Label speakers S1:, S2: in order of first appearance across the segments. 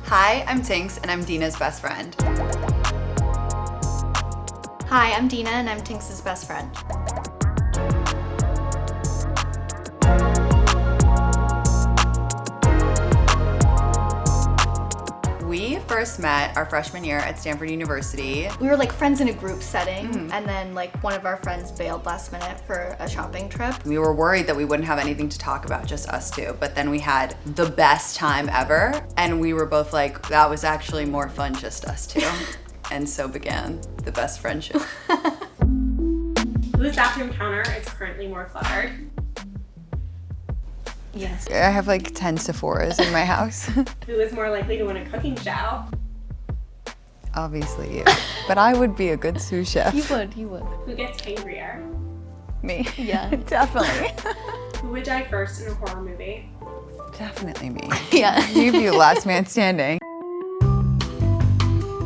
S1: Hi, I'm Tinx, and I'm Dena's best friend.
S2: Hi, I'm Dena, and I'm Tinx's best friend.
S1: We first met our freshman year at Stanford University.
S2: We were like friends in a group setting, and then like one of our friends bailed last minute for a shopping trip.
S1: We were worried that we wouldn't have anything to talk about, just us two, but then we had the best time ever, and we were both like, that was actually more fun just us two. And so began the best friendship.
S3: Whose bathroom counter is currently more cluttered?
S2: Yes.
S1: I have like 10 Sephoras in my house.
S3: Who is more likely to win a cooking show?
S1: Obviously you. But I would be a good sous chef.
S2: You would.
S3: Who gets angrier?
S1: Me.
S2: Yeah.
S1: Definitely.
S3: Who would die first in a horror movie?
S1: Definitely me.
S2: Yeah.
S1: You'd be the last man standing.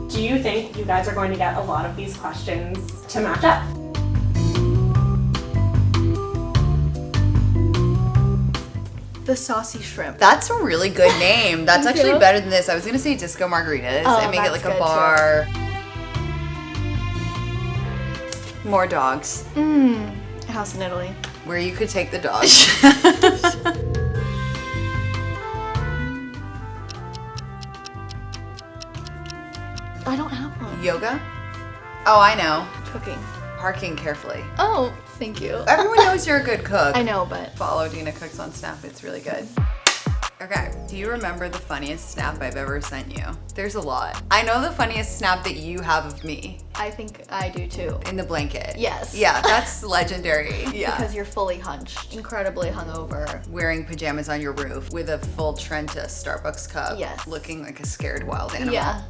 S3: Do you think you guys are going to get a lot of these questions to match up?
S2: The saucy shrimp.
S1: That's a really good name. That's
S2: Thank
S1: actually
S2: you.
S1: better than this. I was gonna say disco margaritas
S2: Oh,
S1: and make it
S2: that's
S1: like a
S2: good,
S1: bar. More dogs.
S2: A house in Italy.
S1: Where you could take the dogs.
S2: I don't have one.
S1: Yoga? Oh, I know.
S2: Cooking.
S1: Parking carefully.
S2: Oh, thank you.
S1: Everyone knows you're a good cook.
S2: I know, but
S1: Follow Dena Cooks on Snap. It's really good. Okay, do you remember the funniest snap I've ever sent you? There's a lot. I know the funniest snap that you have of me
S2: I think I do too.
S1: in the blanket.
S2: Yes.
S1: Yeah, that's legendary. Yeah.
S2: Because you're fully hunched, incredibly hungover.
S1: Wearing pajamas on your roof with a full Trenta Starbucks cup.
S2: Yes.
S1: Looking like a scared wild animal.
S2: Yeah.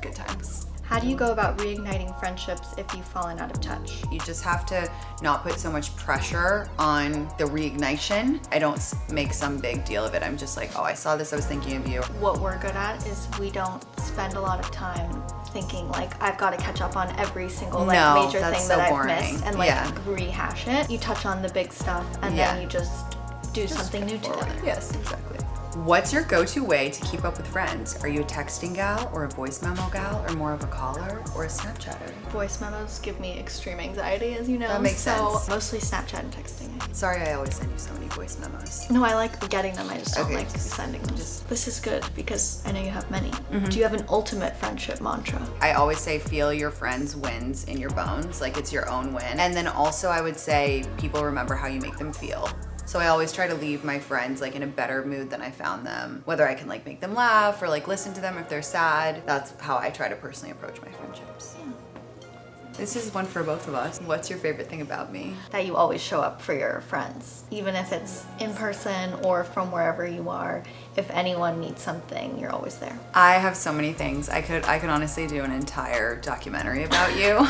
S1: Good times.
S2: How do you go about reigniting friendships if you've fallen out of touch?
S1: You just have to not put so much pressure on the reignition. I don't make some big deal of it. I'm just like, oh, I saw this, I was thinking of you.
S2: What we're good at is we don't spend a lot of time thinking like I've got to catch up on every single like
S1: No,
S2: major
S1: that's
S2: thing
S1: so
S2: that
S1: boring.
S2: I've missed and like
S1: Yeah.
S2: rehash it. You touch on the big stuff and
S1: Yeah.
S2: then you just do something new
S1: Forward.
S2: together.
S1: Yes, exactly. What's your go-to way to keep up with friends? Are you a texting gal or a voice memo gal or more of a caller or a Snapchatter?
S2: Voice memos give me extreme anxiety, as you know.
S1: That makes
S2: so
S1: sense.
S2: mostly Snapchat and texting.
S1: Sorry I always send you so many voice memos.
S2: No, I like getting them. I just don't
S1: Okay,
S2: like
S1: just-
S2: sending them.
S1: just-
S2: This is good because I know you have many.
S1: Mm-hmm.
S2: Do you have an ultimate friendship mantra?
S1: I always say feel your friends' wins in your bones, like it's your own win. And then also I would say people remember how you make them feel. So I always try to leave my friends like in a better mood than I found them. Whether I can like make them laugh or like listen to them if they're sad. That's how I try to personally approach my friendships.
S2: Yeah.
S1: This is one for both of us. What's your favorite thing about me?
S2: That you always show up for your friends, even if it's in person or from wherever you are. If anyone needs something, you're always there.
S1: I have so many things. I could honestly do an entire documentary about you.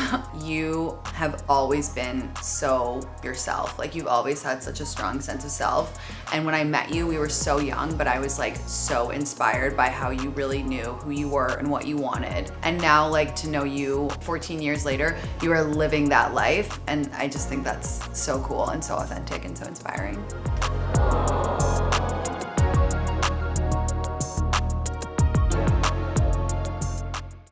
S1: You have always been so yourself. Like you've always had such a strong sense of self. And when I met you, we were so young, but I was like so inspired by how you really knew who you were and what you wanted. And now like to know you 14 years later, you are living that life. And I just think that's so cool and so authentic and so inspiring.